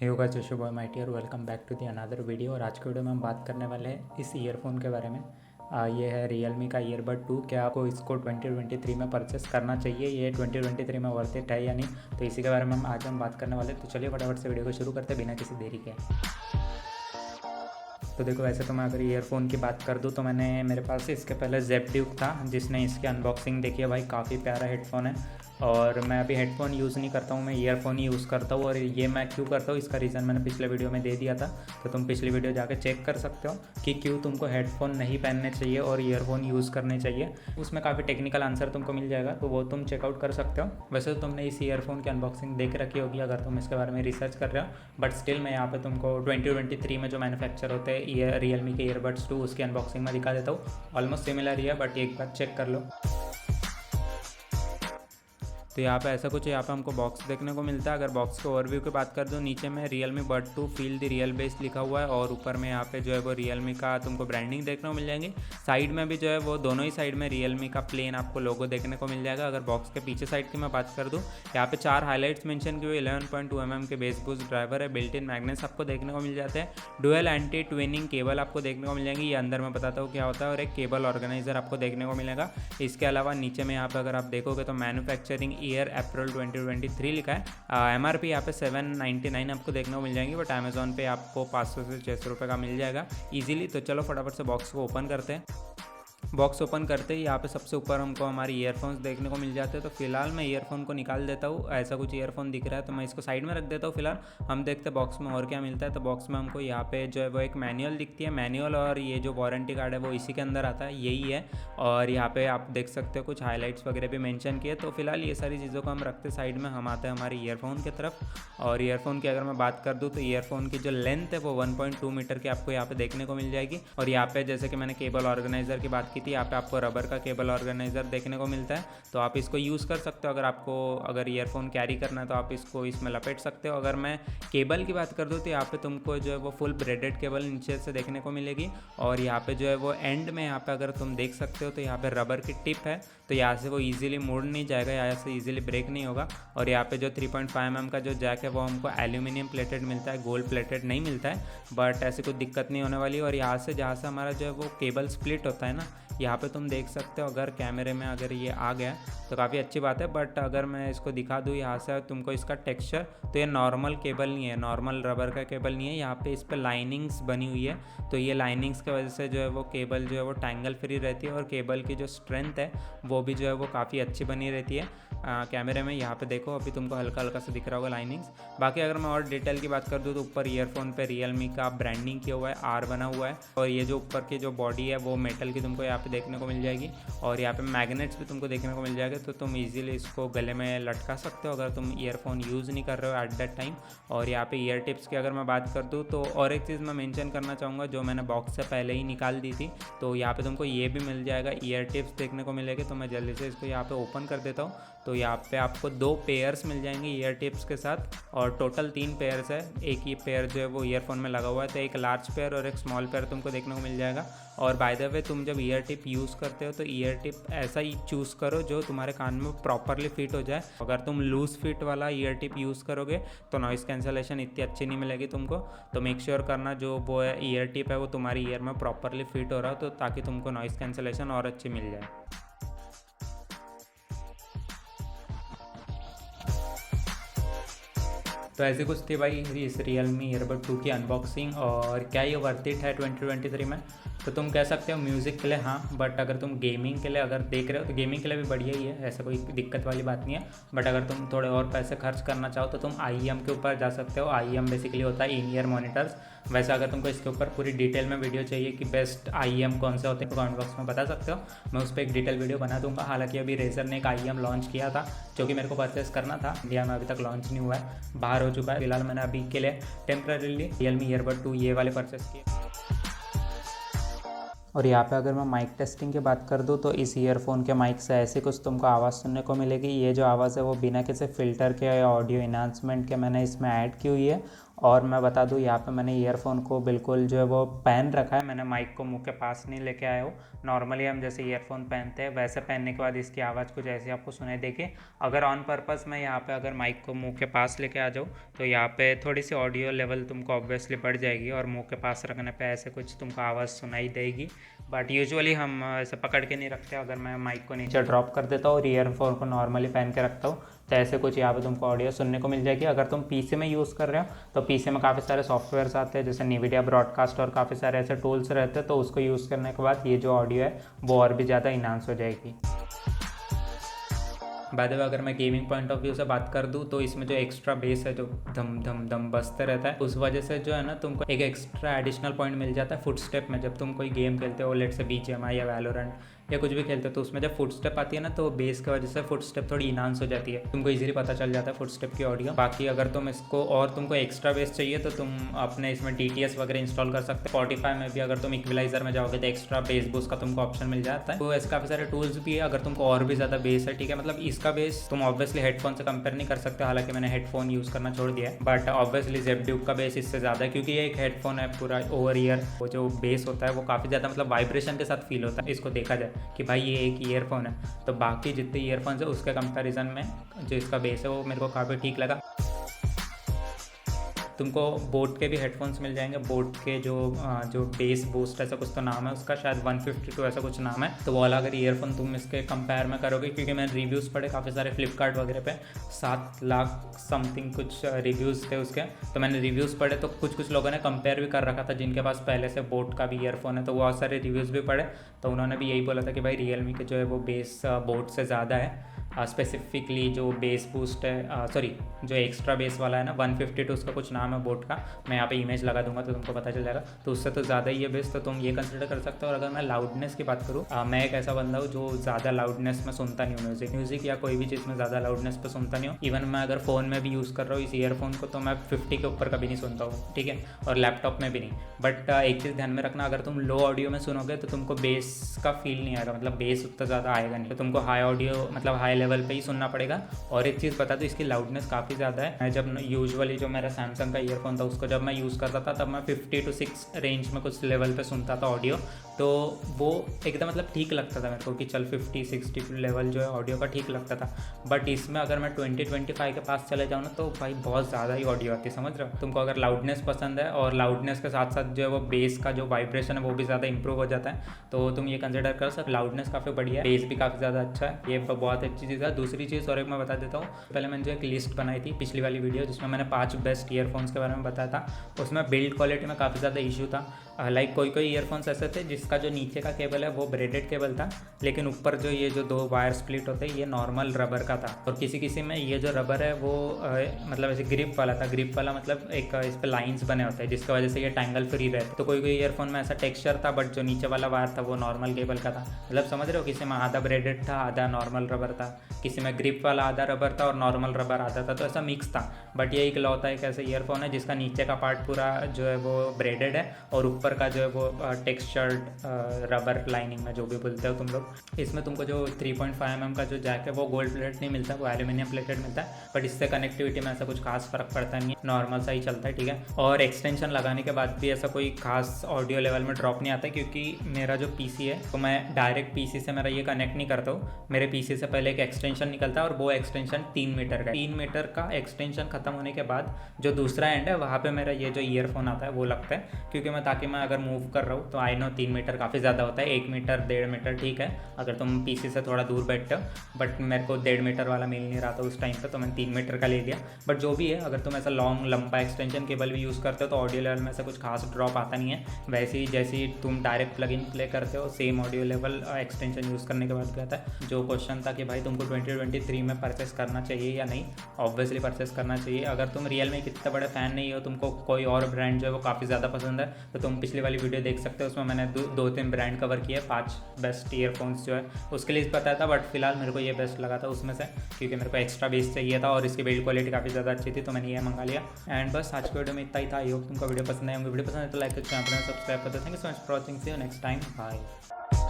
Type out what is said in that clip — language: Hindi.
योगा जशो boy my dear, welcome back to the another video. और आज के वीडियो में हम बात करने वाले हैं इस ईयरफोन के बारे में। ये है Realme का ईयरबड 2। क्या आपको इसको 2023 में परचेस करना चाहिए? ये 2023 में वर्थ इट है या नहीं, तो इसी के बारे में आज हम बात करने वाले हैं। तो चलिए फटाफट से वीडियो को शुरू करते हैं बिना किसी देरी के। तो देखो, वैसे तो मैं अगर ईयरफोन की बात कर दूँ तो मेरे पास इसके पहले ZBDUK था, जिसने इसकी अनबॉक्सिंग देखी है। भाई काफ़ी प्यारा हेडफोन है। और मैं अभी हेडफोन यूज़ नहीं करता हूँ, मैं ईयरफोन ही यूज़ करता हूँ। और ये मैं क्यों करता हूँ, इसका रीज़न मैंने पिछले वीडियो में दे दिया था, तो तुम पिछली वीडियो जाकर चेक कर सकते हो कि क्यों तुमको हेडफोन नहीं पहनने चाहिए और ईयरफोन यूज़ करने चाहिए। उसमें काफ़ी टेक्निकल आंसर तुमको मिल जाएगा, तो वो तुम चेकआउट कर सकते हो। वैसे तो तुमने इस ईयरफोन की अनबॉक्सिंग देख रखी होगी अगर तुम इसके बारे में रिसर्च कर रहे हो, बट स्टिल मैं यहाँ पे तुमको 2023 में जो मैन्युफैक्चर होते हैं ये Realme के ईयरबड्स 2, उसकी अनबॉक्सिंग में दिखा देता हूँ। ऑलमोस्ट सिमिलर ही है, बट एक बार चेक कर लो। तो यहाँ पे ऐसा कुछ यहाँ पे हमको बॉक्स देखने को मिलता है। अगर बॉक्स के ओवरव्यू की बात कर दूँ, नीचे में Realme Bud 2 feel the real base लिखा हुआ है, और ऊपर में यहाँ पे जो है वो Realme का तुमको ब्रांडिंग देखने को मिल जाएंगी। साइड में भी जो है वो दोनों ही साइड में Realme का प्लेन आपको लोगो देखने को मिल जाएगा। अगर बॉक्स के पीछे साइड की मैं बात कर दूँ, यहाँ पे 4 हाईलाइट्स मेंशन किए हुए। 11.2 mm के बेस बूस्ट ड्राइवर है, बिल्ट इन मैग्नेट्स आपको देखने को मिल जाते हैं। डुअल एंटी ट्विनिंग केबल आपको देखने को मिल जाएंगी। ये अंदर मैं बताता हूँ क्या होता है। और एक केबल ऑर्गेनाइजर आपको देखने को मिलेगा। इसके अलावा नीचे में यहाँ पे अगर आप देखोगे तो मैन्युफैक्चरिंग ईयर अप्रैल 2023 लिखा है। MRP यहाँ पे 799 आपको देखने को मिल जाएंगी, बट अमेजोन पे आपको 500 से 600 रुपये का मिल जाएगा इजीली। तो चलो फटाफट से बॉक्स को ओपन करते हैं। बॉक्स ओपन करते ही यहाँ पे सबसे ऊपर हमको हमारे ईयरफोन्स देखने को मिल जाते हैं। तो फिलहाल मैं ईयरफोन को निकाल देता हूँ। ऐसा कुछ ईयरफोन दिख रहा है तो मैं इसको साइड में रख देता हूँ। फिलहाल हम देखते हैं बॉक्स में और क्या मिलता है। तो बॉक्स में हमको यहाँ पे जो है वो एक मैनुअल दिखती है। मैनुअल और ये जो वारंटी कार्ड है वो इसी के अंदर आता है, यही है। और यहाँ पे आप देख सकते हो कुछ हाईलाइट्स वगैरह भी मेंशन किए। तो फिलहाल ये सारी चीज़ों को हम रखते साइड में, हम आते हैं हमारे ईयरफोन की तरफ। और ईयरफोन की अगर मैं बात कर दूँ तो ईयरफोन की जो लेंथ है वो 1.2 मीटर की आपको यहाँ पे देखने को मिल जाएगी। और यहाँ पे जैसे कि मैंने केबल ऑर्गेनाइजर की बात की थी, यहाँ पे आपको रबर का केबल ऑर्गेनाइजर देखने को मिलता है। तो आप इसको यूज़ कर सकते हो। अगर ईयरफोन कैरी करना है तो आप इसको इसमें लपेट सकते हो। अगर मैं केबल की बात कर दूँ तो यहाँ पे तुमको जो है वो फुल ब्रेडेड केबल नीचे से देखने को मिलेगी। और यहाँ पे जो है वो एंड में यहाँ पे अगर तुम देख सकते हो तो यहाँ पे रबर की टिप है, तो यहाँ से वो ईजिली मुड़ नहीं जाएगा, यहाँ से ईजिली ब्रेक नहीं होगा। और यहाँ पे जो 3.5 mm का जो जैक है वो हमको एल्यूमिनियम प्लेटेड मिलता है, गोल्ड प्लेटेड नहीं मिलता है, बट ऐसी कोई दिक्कत नहीं होने वाली। और यहाँ से जहाँ से हमारा जो है वो केबल स्प्लिट होता है ना, यहाँ पे तुम देख सकते हो। अगर कैमरे में अगर ये आ गया तो काफ़ी अच्छी बात है, बट अगर मैं इसको दिखा दूँ यहाँ से तुमको इसका टेक्सचर, तो ये नॉर्मल केबल नहीं है, नॉर्मल रबर का केबल नहीं है। यहाँ पे इस पर लाइनिंग्स बनी हुई है, तो ये लाइनिंग्स की वजह से जो है वो केबल जो है वो टैंगल फ्री रहती है। और केबल की जो स्ट्रेंथ है वो भी जो है वो काफ़ी अच्छी बनी रहती है। कैमरे में यहाँ पे देखो, अभी तुमको हल्का हल्का सा दिख रहा होगा लाइनिंग्स। बाकी अगर मैं और डिटेल की बात कर दूँ तो ऊपर ईयरफोन पे Realme का ब्रांडिंग किया हुआ है, R बना हुआ है। और ये जो ऊपर की जो बॉडी है वो मेटल की तुमको यहाँ पे देखने को मिल जाएगी। और यहाँ पे मैग्नेट्स भी तुमको देखने को मिल जाएगा, तो तुम इजीली इसको गले में लटका सकते हो अगर तुम ईयरफोन यूज़ नहीं कर रहे हो एट दैट टाइम। और यहाँ पे ईयर टिप्स की अगर मैं बात कर दूँ तो और एक चीज़ मैं मेंशन करना चाहूँगा जो मैंने बॉक्स से पहले ही निकाल दी थी, तो यहाँ पे तुमको ये भी मिल जाएगा, ईयर टिप्स देखने को मिलेगी। तो मैं जल्दी से इसको यहाँ पे ओपन कर देता हूँ। तो यहाँ पे आपको 2 पेयर्स मिल जाएंगे ईयर टिप्स के साथ, और टोटल 3 पेयर्स है। एक ही पेयर जो है वो ईयरफोन में लगा हुआ है, तो एक लार्ज पेयर और एक स्मॉल पेयर तुमको देखने को मिल जाएगा। और बाय द वे, तुम जब ईयर टिप यूज़ करते हो तो ईयर टिप ऐसा ही चूज़ करो जो तुम्हारे कान में प्रॉपरली फिट हो जाए। अगर तुम लूज फिट वाला ईयर टिप यूज़ करोगे तो नॉइज़ कैंसलेशन इतनी अच्छी नहीं मिलेगी तुमको। तो मेक श्योर करना जो वो ईयर टिप है वो तुम्हारी ईयर में प्रॉपरली फिट हो रहा हो, तो ताकि तुमको नॉइज़ कैंसलेशन और अच्छी मिल जाए। तो ऐसे कुछ थी भाई इस Realme ईयरबड 2 की अनबॉक्सिंग। और क्या ये वर्थ इट है 2023 में? तो तुम कह सकते हो म्यूज़िक के लिए हाँ, बट अगर तुम गेमिंग के लिए अगर देख रहे हो तो गेमिंग के लिए भी बढ़िया ही है, ऐसा कोई दिक्कत वाली बात नहीं है। बट अगर तुम थोड़े और पैसे खर्च करना चाहो तो तुम IEM के ऊपर जा सकते हो। IEM बेसिकली होता है इन ईयर मॉनिटर्स। वैसे अगर तुमको इसके ऊपर पूरी डिटेल में वीडियो चाहिए कि बेस्ट IEM कौन से होते हैं तो कमेंट बॉक्स में बता सकते हो, मैं उस पर एक डिटेल वीडियो बना दूंगा। हालांकि अभी रेजर ने एक IEM लॉन्च किया था जो कि मेरे को परचेस करना था, इंडिया में अभी तक लॉन्च नहीं हुआ है, बाहर हो चुका है। फिलहाल मैंने अभी के लिए टेम्परेरीली Realme ईयरबड 2 ये वाले परचेस किए। और यहाँ पे अगर मैं माइक टेस्टिंग की बात कर दूँ तो इस ईयरफोन के माइक से ऐसी कुछ तुमको आवाज़ सुनने को मिलेगी। ये जो आवाज़ है वो बिना किसी फ़िल्टर के या ऑडियो इन्हांसमेंट के मैंने इसमें ऐड की हुई है। और मैं बता दूँ यहाँ पे मैंने ईयरफोन को बिल्कुल जो है वो पहन रखा है, मैंने माइक को मुंह के पास नहीं लेके आया हूँ। नॉर्मली हम जैसे ईयरफोन पहनते हैं वैसे पहनने के बाद इसकी आवाज़ कुछ ऐसी आपको सुनाई देगी। अगर ऑन पर्पस मैं यहाँ पे अगर माइक को मुंह के पास लेके आ जाऊँ तो यहाँ पे थोड़ी सी ऑडियो लेवल तुमको ऑब्वियसली बढ़ जाएगी और मुंह के पास रखने पे ऐसे कुछ तुमको आवाज़ सुनाई देगी। बट यूजुअली हम ऐसे पकड़ के नहीं रखते। अगर मैं माइक को नीचे ड्रॉप कर देता हूँ और ईयरफोन को नॉर्मली पहन के रखता हूँ तो ऐसे कुछ यहाँ पे तुमको ऑडियो सुनने को मिल जाएगी। अगर तुम पीसी में यूज़ कर रहे हो तो पीसी में काफ़ी सारे सॉफ्टवेयर्स आते हैं जैसे NVIDIA ब्रॉडकास्ट और काफ़ी सारे ऐसे टूल्स रहते हैं, तो उसको यूज़ करने के बाद ये जो ऑडियो है वो और भी ज़्यादा इन्हांस हो जाएगी। बाय द वे अगर मैं गेमिंग पॉइंट ऑफ व्यू से बात कर दूँ तो इसमें जो एक्स्ट्रा बेस है जो धम धम धम बजते रहता है, उस वजह से जो है ना तुमको एक एक्स्ट्रा एडिशनल पॉइंट मिल जाता है फुटस्टेप में। जब तुम कोई गेम खेलते हो, लेट से BGMI या वैलोरेंट या कुछ भी खेलते हो, तो उसमें जब फुटस्टेप आती है ना तो बेस की वजह से फुटस्टेप थोड़ी इन्हांस हो जाती है, तुमको इजीली पता चल जाता है फुटस्टेप की ऑडियो। बाकी अगर तुम इसको और तुमको एक्स्ट्रा बेस चाहिए तो तुम अपने इसमें DTS वगैरह इंस्टॉल कर सकते हो। Spotify में भी अगर तुम इक्विलाइजर में जाओगे तो एक्स्ट्रा बेस बूस्ट का तुमको ऑप्शन मिल जाता है। तो ऐसे काफ़ी सारे टूल्स भी है अगर तुमको और भी ज़्यादा बेस है, ठीक है। मतलब इसका बेस तुम ऑब्वियसली हेडफोन से कंपेयर नहीं कर सकते, हालांकि मैंने हेडफोन यूज़ करना छोड़ दिया है, बट ऑब्वियसली ZBDUK का बेस इससे ज़्यादा है क्योंकि ये एक हेडफोन है पूरा ओवर ईयर। वो जो बेस होता है वो काफ़ी ज़्यादा मतलब वाइब्रेशन के साथ फील होता है। इसको देखा जाए कि भाई ये एक ईयरफोन है, तो बाकी जितने ईयरफोन्स है उसके कंपैरिजन में जो इसका बेस है वो मेरे को काफ़ी ठीक लगा। तुमको बोट के भी हेडफोन्स मिल जाएंगे। बोट के जो बेस बूस्ट ऐसा कुछ तो नाम है उसका, शायद 152 ऐसा कुछ नाम है। तो वो वाला अगर ईयरफोन तुम इसके कंपेयर में करोगे, क्योंकि मैंने रिव्यूज़ पढ़े काफ़ी सारे फ्लिपकार्ट वगैरह पे 7 लाख समथिंग कुछ रिव्यूज़ थे उसके, तो मैंने रिव्यूज़ पढ़े तो कुछ लोगों ने कंपेयर भी कर रखा था जिनके पास पहले से बोट का भी ईयरफोन है, तो बहुत सारे रिव्यूज़ भी पढ़े तो उन्होंने भी यही बोला था कि भाई रियलमी के जो है वो बेस बोट से ज़्यादा है। स्पेसिफिकली जो बेस बूस्ट है, सॉरी जो एक्स्ट्रा बेस वाला है ना 152 उसका कुछ नाम है बोट का, मैं यहाँ पे इमेज लगा दूंगा तो तुमको पता चल जाएगा। तो उससे तो ज़्यादा ही है बेस, तो तुम ये कंसिडर कर सकते हो। और अगर मैं लाउडनेस की बात करूँ, मैं एक ऐसा बंदा हूँ जो ज़्यादा लाउडनेस में सुनता नहीं हूँ। म्यूज़िक या कोई भी चीज़ में ज़्यादा लाउडनेस पर सुनता नहीं हूँ। इवन मैं अगर फ़ोन में भी यूज़ कर रहा हूँ इस ईयरफोन को तो मैं 50 के ऊपर कभी नहीं सुनता हूँ, ठीक है, और लैपटॉप में भी नहीं। बट एक चीज़ ध्यान में रखना, अगर तुम लो ऑडियो में सुनोगे तो तुमको बेस का फील नहीं आएगा, मतलब बेस उतना ज़्यादा आएगा नहीं, तो तुमको हाई ऑडियो मतलब हाई लेवल पे ही सुनना पड़ेगा। और एक चीज़ बता दूँ, इसकी लाउडनेस काफ़ी ज़्यादा है। मैं जब यूजुअली जो मेरा सैमसंग का ईयरफोन था उसको जब मैं यूज़ करता था तब मैं 50 to 6 रेंज में कुछ लेवल पे सुनता था ऑडियो, तो वो एकदम मतलब ठीक लगता था मेरे को कि चल 50-60 लेवल जो है ऑडियो का ठीक लगता था। बट इसमें अगर मैं 20-25 के पास चले जाऊँ ना तो भाई बहुत ज़्यादा ही ऑडियो आती है, समझ रहे हो। तुमको अगर लाउडनेस पसंद है और लाउडनेस के साथ साथ जो है वो बेस का जो वाइब्रेशन है वो भी ज़्यादा इंप्रूव हो जाता है, तो तुम ये कंसिडर कर सकते। लाउडनेस काफ़ी बढ़िया है, बेस भी काफ़ी ज़्यादा अच्छा है, ये बहुत अच्छी चीज़ है। दूसरी चीज़ और एक मैं बता देता हूँ, पहले मैंने जो एक लिस्ट बनाई थी पिछली वाली वीडियो जिसमें मैंने 5 बेस्ट ईयरफोन्स के बारे में बताया था, उसमें बिल्ड क्वालिटी में काफ़ी ज़्यादा इशू था। लाइक कोई ईयरफोन्स ऐसे थे जिसका जो नीचे का केबल है वो ब्रेडेड केबल था, लेकिन ऊपर जो ये जो 2 वायर स्प्लिट होते हैं ये नॉर्मल रबर का था। और किसी में ये जो रबर है वो मतलब ऐसे ग्रिप वाला था। ग्रिप वाला मतलब एक इस पर लाइन्स बने होते हैं जिसकी वजह से ये टैंगल फ्री रहते। तो कोई ईयरफोन में ऐसा टेक्सचर था, बट जो नीचे वाला वायर था वो नॉर्मल केबल का था। मतलब समझ रहे हो, किसी में आधा ब्रेडेड था आधा नॉर्मल रबर था, किसी में ग्रिप वाला आधा रबर था और नॉर्मल रबर आधा था, तो ऐसा मिक्स था। बट ये इकलौता एक ऐसा ईयरफोन है जिसका नीचे का पार्ट पूरा जो है वो ब्रेडेड है और ऊपर का जो है वो टेक्सचर्ड रबर लाइनिंग में जो भी बोलते हो तुम लोग। इसमें तुमको जो 3.5 mm का जो जैक है वो गोल्ड प्लेटेड नहीं मिलता, वो एल्यूमिनियम प्लेटेड मिलता है, बट इससे कनेक्टिविटी में ऐसा कुछ खास फर्क पड़ता नहीं है, नॉर्मल सा ही चलता है, ठीक है। और एक्सटेंशन लगाने के बाद भी ऐसा कोई खास ऑडियो लेवल में ड्रॉप नहीं आता, क्योंकि मेरा जो पीसी है तो मैं डायरेक्ट पीसी से मेरा ये कनेक्ट नहीं करता हूँ। मेरे पीसी से पहले एक एक्सटेंशन निकलता है और वो एक्सटेंशन 3 मीटर का, 3 मीटर का एक्सटेंशन खत्म होने के बाद जो दूसरा एंड है वहाँ पे मेरा ये जो ईयरफोन आता है वो लगता है, क्योंकि मैं ताकि मैं अगर मूव कर रहा हूँ तो आई नो 3 मीटर काफ़ी ज़्यादा होता है, 1 मीटर 1.5 मीटर ठीक है अगर तुम पीसी से थोड़ा दूर बैठते हो, बट मेरे को 1.5 मीटर वाला मिल नहीं रहा था उस टाइम पे, तो मैंने 3 मीटर का ले लिया। बट जो भी है, अगर तुम ऐसा लॉन्ग लंबा एक्सटेंशन केबल भी यूज़ करते हो तो ऑडियो लेवल में ऐसा कुछ खास ड्रॉप आता नहीं है। वैसे ही जैसे तुम डायरेक्ट प्लग इन प्ले करते हो same audio level extension use करने के बाद क्या आता है। जो क्वेश्चन था कि भाई तुमको 2023 में परचेस करना चाहिए या नहीं, ऑब्वियसली परचेस करना चाहिए। अगर तुम रियलमी के इतने बड़े फ़ैन नहीं हो, तुमको कोई और ब्रांड जो है वो काफ़ी ज़्यादा पसंद है, तो तुम पिछली वाली वीडियो देख सकते हो, उसमें मैंने 2-3 ब्रांड कवर किए, 5 बेस्ट ईयरफोन्स जो है उसके लिए बताया था। बट फिलहाल मेरे को ये बेस्ट लगा था उसमें से, क्योंकि मेरे को एक्स्ट्रा बेस चाहिए था और इसकी बिल्ड क्वालिटी काफ़ी ज़्यादा अच्छी थी, तो मैंने ये मंगा लिया। एंड बस आज की वीडियो में इतना ही था। आई होप तुमको वीडियो पसंद है। वीडियो पसंद है तो लाइक करके चैनल सब्सक्राइब कर दो। Thank you so much for watching, see you next time, bye.